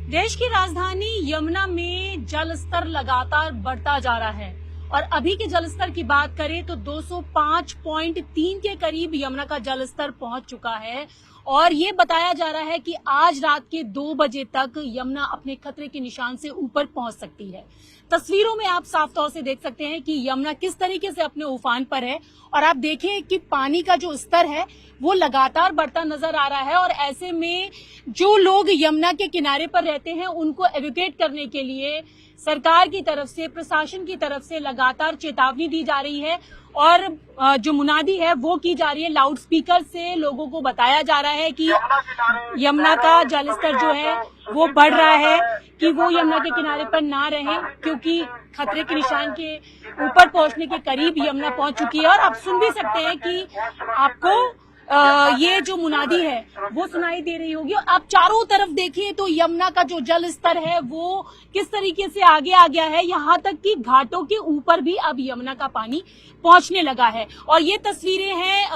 देश की राजधानी यमुना में जल स्तर लगातार बढ़ता जा रहा है और अभी के जल स्तर की बात करें तो 205.3 के करीब यमुना का जल स्तर पहुंच चुका है और ये बताया जा रहा है कि आज रात के 2 बजे तक यमुना अपने खतरे के निशान से ऊपर पहुंच सकती है। तस्वीरों में आप साफ तौर से देख सकते हैं कि यमुना किस तरीके से अपने उफान पर है और आप देखें कि पानी का जो स्तर है वो लगातार बढ़ता नजर आ रहा है और ऐसे में जो लोग यमुना के किनारे पर रहते हैं उनको एवोकेट करने के लिए सरकार की तरफ से, प्रशासन की तरफ से लगातार चेतावनी दी जा रही है और जो मुनादी है वो की जा रही है। लाउड स्पीकर से लोगों को बताया जा रहा है कि यमुना का जलस्तर जो है वो बढ़ रहा है, कि वो यमुना के किनारे पर ना रहें क्योंकि खतरे के निशान के ऊपर पहुंचने के करीब यमुना पहुंच चुकी है। और आप सुन भी सकते हैं कि आपको ये जो मुनादी है वो सुनाई दे रही होगी। आप चारों तरफ देखिए तो यमुना का जो जल स्तर है वो किस तरीके से आगे आ गया है, यहाँ तक कि घाटों के ऊपर भी अब यमुना का पानी पहुंचने लगा है। और ये तस्वीरें हैं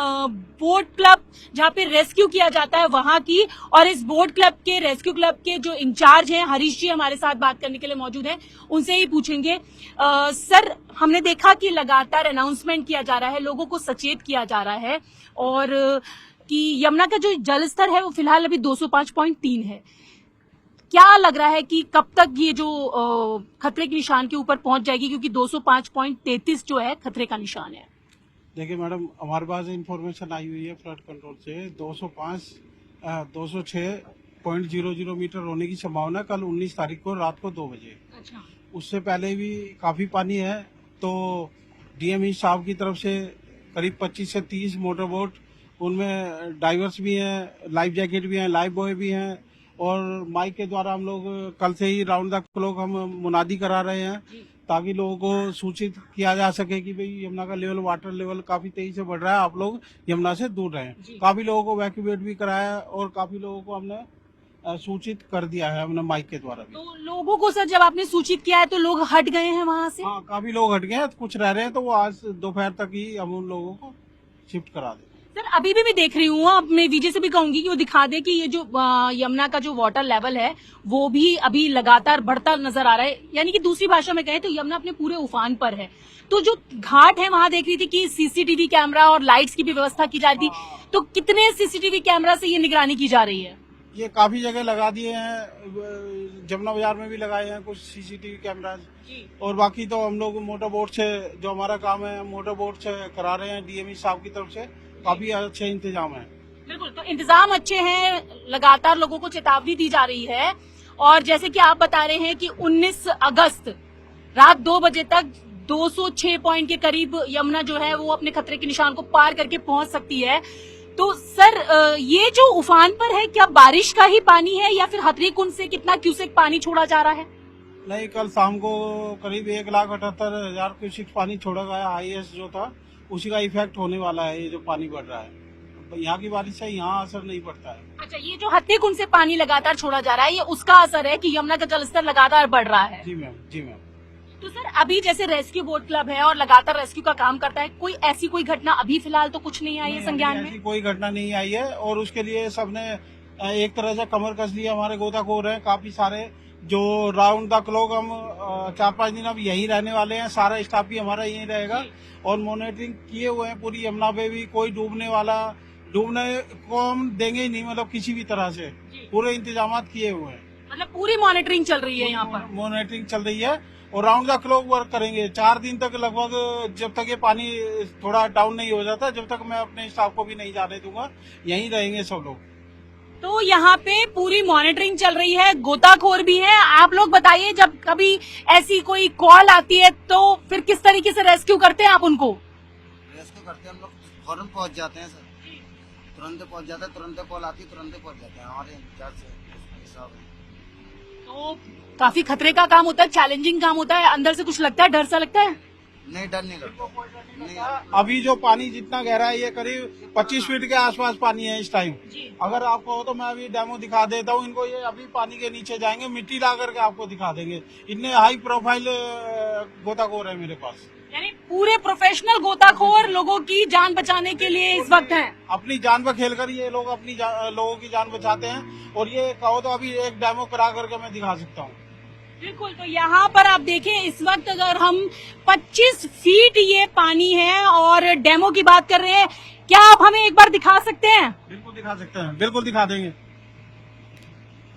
बोट क्लब जहाँ पे रेस्क्यू किया जाता है वहां की, और इस बोट क्लब के रेस्क्यू क्लब के जो इंचार्ज हैं हरीश जी हमारे साथ बात करने के लिए मौजूद हैं, उनसे ही पूछेंगे। सर, हमने देखा कि लगातार अनाउंसमेंट किया जा रहा है, लोगों को सचेत किया जा रहा है और कि यमुना का जो जल स्तर है वो फिलहाल अभी 205.3 है। क्या लग रहा है कि कब तक ये जो खतरे के निशान के ऊपर पहुंच जाएगी, क्योंकि 205.33 जो है खतरे का निशान है? देखिए मैडम, हमारे पास इंफॉर्मेशन आई हुई है फ्लड कंट्रोल से 206.00 मीटर होने की संभावना कल 19 तारीख को रात को 2 बजे। अच्छा। उससे पहले भी काफी पानी है, तो डीएमई साहब की तरफ से करीब 25 से 30 मोटर बोट, उनमें डाइवर्स भी हैं, लाइफ जैकेट भी हैं, लाइफ बॉय भी हैं, और माइक के द्वारा हम लोग कल से ही राउंड द क्लॉक हम मुनादी करा रहे हैं ताकि लोगों को सूचित किया जा सके कि भाई यमुना का लेवल, वाटर लेवल काफी तेजी से बढ़ रहा है, आप लोग यमुना से दूर रहें। काफी लोगों को वैक्यूएट भी कराया और काफी लोगों को हमने सूचित कर दिया है हमने माइक के द्वारा भी। तो लोगों को सर जब आपने सूचित किया है तो लोग हट गए हैं वहां से? हाँ, काफी लोग हट गए हैं, कुछ रह रहे हैं, तो वो आज दोपहर तक ही हम उन लोगों को शिफ्ट करा दें। सर, अभी भी मैं देख रही हूँ, अब मैं विजय से भी कहूंगी कि वो दिखा दे कि ये जो यमुना का जो वाटर लेवल है वो भी अभी लगातार बढ़ता नजर आ रहा है। यानी कि दूसरी भाषा में कहें तो यमुना अपने पूरे उफान पर है। तो जो घाट है वहां देख रही थी कि सीसीटीवी कैमरा और लाइट्स की भी व्यवस्था की जा रही थी, तो कितने सीसीटीवी कैमरा से ये निगरानी की जा रही है? ये काफी जगह लगा दिए हैं, जमुना बाजार में भी लगाए हैं कुछ सीसीटीवी कैमराज, और बाकी तो हम लोग मोटर बोट से जो हमारा काम है मोटर बोट से करा रहे हैं डीएमई साहब की तरफ से। काफी अच्छे इंतजाम है। बिल्कुल, तो इंतजाम अच्छे हैं, लगातार लोगों को चेतावनी दी जा रही है। और जैसे कि आप बता रहे हैं कि 19 अगस्त रात 2 बजे तक 206 पॉइंट के करीब यमुना जो है वो अपने खतरे के निशान को पार करके पहुंच सकती है। तो सर, ये जो उफान पर है, क्या बारिश का ही पानी है या फिर हथनी कुंड से कितना क्यूसेक पानी छोड़ा जा रहा है? नहीं, कल शाम को करीब 1,78,000 क्यूसेक पानी छोड़ा गया, हाईएस्ट जो था उसी का इफेक्ट होने वाला है। ये जो पानी बढ़ रहा है यहाँ की बारिश से यहाँ असर नहीं पड़ता है। अच्छा, ये जो हथनी कुंड से पानी लगातार छोड़ा जा रहा है, ये उसका असर है कि यमुना का जलस्तर लगातार बढ़ रहा है? जी मैम, जी मैम। तो सर, अभी जैसे रेस्क्यू बोट क्लब है और लगातार रेस्क्यू का काम करता है, कोई ऐसी कोई घटना अभी फिलहाल तो कुछ नहीं आई है संज्ञान में? ऐसी कोई घटना नहीं आई है और उसके लिए सबने एक तरह से कमर कस ली। हमारे गोताखोर हैं काफी सारे, जो राउंड द क्लॉक हम 4-5 दिन अब यही रहने वाले हैं, सारा स्टाफ भी हमारा यही रहेगा और मॉनिटरिंग किए हुए हैं पूरी यमुना पे भी। कोई डूबने को हम देंगे ही नहीं, मतलब किसी भी तरह से पूरे इंतजाम किए हुए हैं। मतलब पूरी मॉनिटरिंग चल रही है यहाँ पर? मॉनिटरिंग चल रही है और राउंड द क्लॉक वर्क करेंगे 4 दिन तक लगभग, जब तक ये पानी थोड़ा डाउन नहीं हो जाता, जब तक मैं अपने स्टाफ को भी नहीं जाने दूंगा, यहीं रहेंगे सब लोग। तो यहाँ पे पूरी मॉनिटरिंग चल रही है, गोताखोर भी है। आप लोग बताइए, जब कभी ऐसी कोई कॉल आती है तो फिर किस तरीके से रेस्क्यू करते हैं आप उनको? रेस्क्यू करते हैं हम लोग, फौरन पहुंच जाते हैं सर, तुरंत पहुंच जाते हैं, तुरंत कॉल आती है तुरंत पहुंच जाते हैं हमारे इंचार्ज से। तो काफी खतरे का काम होता है, चैलेंजिंग काम होता है, अंदर से कुछ लगता है, डर सा लगता है? नहीं, डर नहीं लगता। नहीं, अभी जो पानी जितना गहरा है, ये करीब 25 फीट के आसपास पानी है इस टाइम। अगर आपको हो तो मैं अभी डेमो दिखा देता हूँ इनको। ये अभी पानी के नीचे जाएंगे, मिट्टी ला करके आपको दिखा देंगे। इतने हाई प्रोफाइल गोताखोर है मेरे पास। यानी पूरे प्रोफेशनल गोताखोर लोगों की जान बचाने के लिए इस वक्त हैं। अपनी जान पर खेलकर ये लोग अपनी लोगों की जान बचाते हैं। और ये कहो तो अभी एक डेमो करा करके मैं दिखा सकता हूँ। बिल्कुल, तो यहाँ पर आप देखें इस वक्त अगर हम 25 फीट ये पानी है और डेमो की बात कर रहे हैं, क्या आप हमें एक बार दिखा सकते हैं? बिल्कुल दिखा सकते हैं, बिल्कुल दिखा देंगे।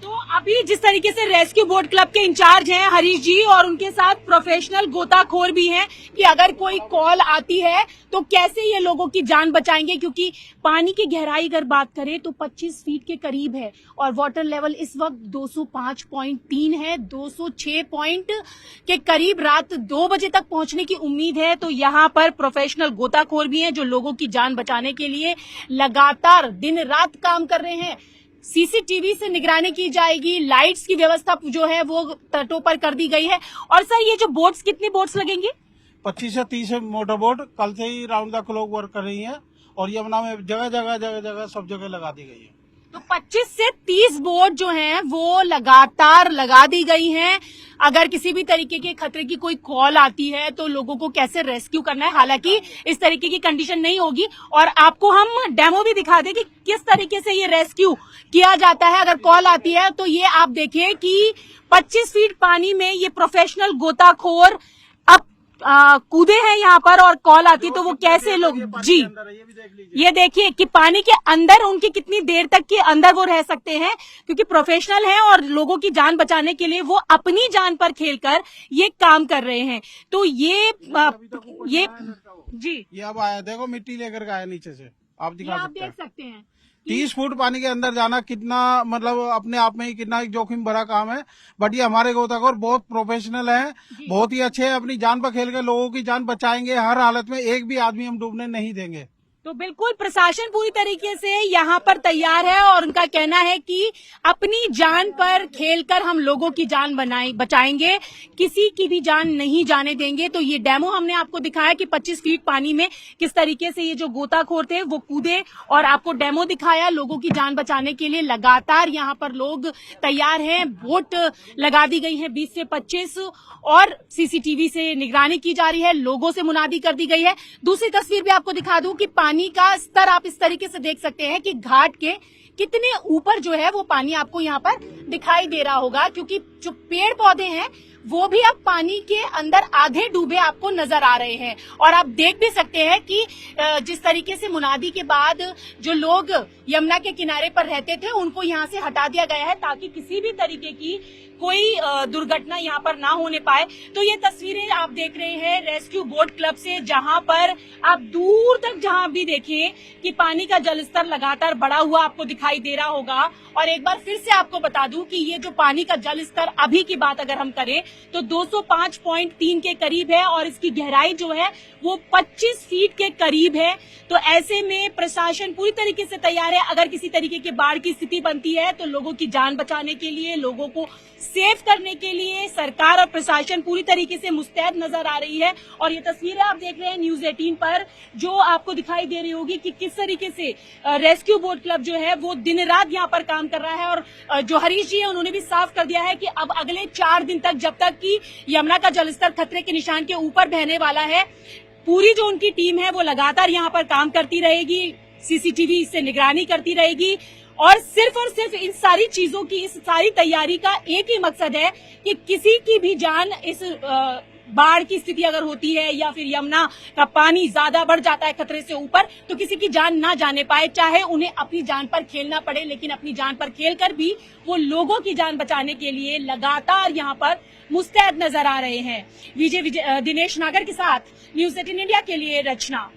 तो अभी जिस तरीके से रेस्क्यू बोट क्लब के इंचार्ज हैं हरीश जी और उनके साथ प्रोफेशनल गोताखोर भी हैं कि अगर कोई कॉल आती है तो कैसे ये लोगों की जान बचाएंगे, क्योंकि पानी की गहराई अगर बात करें तो 25 फीट के करीब है और वाटर लेवल इस वक्त 205.3 है। 206 पॉइंट के करीब रात 2 बजे तक पहुंचने की उम्मीद है। तो यहाँ पर प्रोफेशनल गोताखोर भी हैं जो लोगों की जान बचाने के लिए लगातार दिन रात काम कर रहे हैं। सीसीटीवी से निगरानी की जाएगी, लाइट्स की व्यवस्था जो है वो तटों पर कर दी गई है। और सर ये जो बोट्स, कितनी बोट्स लगेंगी? 25 से 30 मोटर बोट कल से ही राउंड द क्लॉक वर्क कर रही है और यमुना में जगह जगह सब जगह लगा दी गई है। तो 25 से 30 बोट जो हैं वो लगातार लगा दी गई हैं। अगर किसी भी तरीके के खतरे की कोई कॉल आती है तो लोगों को कैसे रेस्क्यू करना है, हालांकि इस तरीके की कंडीशन नहीं होगी। और आपको हम डेमो भी दिखा दें कि किस तरीके से ये रेस्क्यू किया जाता है अगर कॉल आती है। तो ये आप देखिए कि 25 फीट पानी में ये प्रोफेशनल गोताखोर अब कूदे हैं यहाँ पर और कॉल आती है तो वो कैसे लोग, जी ये देखिए कि पानी के अंदर उनकी कितनी देर तक के अंदर वो रह सकते हैं, क्योंकि प्रोफेशनल हैं और लोगों की जान बचाने के लिए वो अपनी जान पर खेलकर ये काम कर रहे हैं। तो ये जी ये अब आया, देखो मिट्टी लेकर के आया नीचे से, आप दिखा आप सकते देख हैं। सकते हैं 30 फुट पानी के अंदर जाना कितना, मतलब अपने आप में ही कितना एक जोखिम भरा काम है। बट ये हमारे गोताखोर बहुत प्रोफेशनल हैं, बहुत ही अच्छे हैं, अपनी जान पर खेल कर लोगों की जान बचाएंगे। हर हालत में एक भी आदमी हम डूबने नहीं देंगे। तो बिल्कुल प्रशासन पूरी तरीके से यहाँ पर तैयार है और उनका कहना है कि अपनी जान पर खेलकर हम लोगों की जान बचाएंगे, किसी की भी जान नहीं जाने देंगे। तो ये डेमो हमने आपको दिखाया कि 25 फीट पानी में किस तरीके से ये जो गोताखोर थे वो कूदे और आपको डेमो दिखाया। लोगों की जान बचाने के लिए लगातार यहाँ पर लोग तैयार हैं। बोट लगा दी गई है 20 से 25 और सीसीटीवी से निगरानी की जा रही है, लोगों से मुनादी कर दी गई है। दूसरी तस्वीर भी आपको दिखा दूं कि पानी का स्तर आप इस तरीके से देख सकते हैं कि घाट के कितने ऊपर जो है वो पानी आपको यहाँ पर दिखाई दे रहा होगा, क्योंकि जो पेड़ पौधे हैं वो भी अब पानी के अंदर आधे डूबे आपको नजर आ रहे हैं। और आप देख भी सकते हैं कि जिस तरीके से मुनादी के बाद जो लोग यमुना के किनारे पर रहते थे उनको यहाँ से हटा दिया गया है ताकि किसी भी तरीके की कोई दुर्घटना यहाँ पर ना होने पाए। तो ये तस्वीरें आप देख रहे हैं रेस्क्यू बोट क्लब से, जहां पर आप दूर तक जहां भी देखें कि पानी का जलस्तर लगातार बढ़ा हुआ आपको दिखाई दे रहा होगा। और एक बार फिर से आपको बता दूं कि ये जो पानी का जलस्तर अभी की बात अगर हम करें तो 205.3 के करीब है और इसकी गहराई जो है वो 25 फीट के करीब है। तो ऐसे में प्रशासन पूरी तरीके से तैयार है, अगर किसी तरीके की बाढ़ की स्थिति बनती है तो लोगों की जान बचाने के लिए, लोगों को सेफ करने के लिए सरकार और प्रशासन पूरी तरीके से मुस्तैद नजर आ रही है। और ये तस्वीरें आप देख रहे हैं न्यूज 18 पर, जो आपको दिखाई दे रही होगी कि किस तरीके से रेस्क्यू बोट क्लब जो है वो दिन रात यहाँ पर काम कर रहा है। और जो हरीश जी है उन्होंने भी साफ कर दिया है कि अब अगले 4 दिन तक, जब तक कि यमुना का जलस्तर खतरे के निशान के ऊपर बहने वाला है, पूरी जो उनकी टीम है वो लगातार यहाँ पर काम करती रहेगी, सीसीटीवी से निगरानी करती रहेगी। और सिर्फ इन सारी चीजों की, इस सारी तैयारी का एक ही मकसद है कि किसी की भी जान, इस बाढ़ की स्थिति अगर होती है या फिर यमुना का पानी ज्यादा बढ़ जाता है खतरे से ऊपर, तो किसी की जान ना जाने पाए, चाहे उन्हें अपनी जान पर खेलना पड़े, लेकिन अपनी जान पर खेलकर भी वो लोगों की जान बचाने के लिए लगातार यहाँ पर मुस्तैद नजर आ रहे हैं। विजय दिनेश नागर के साथ न्यूज 18 इंडिया के लिए रचना।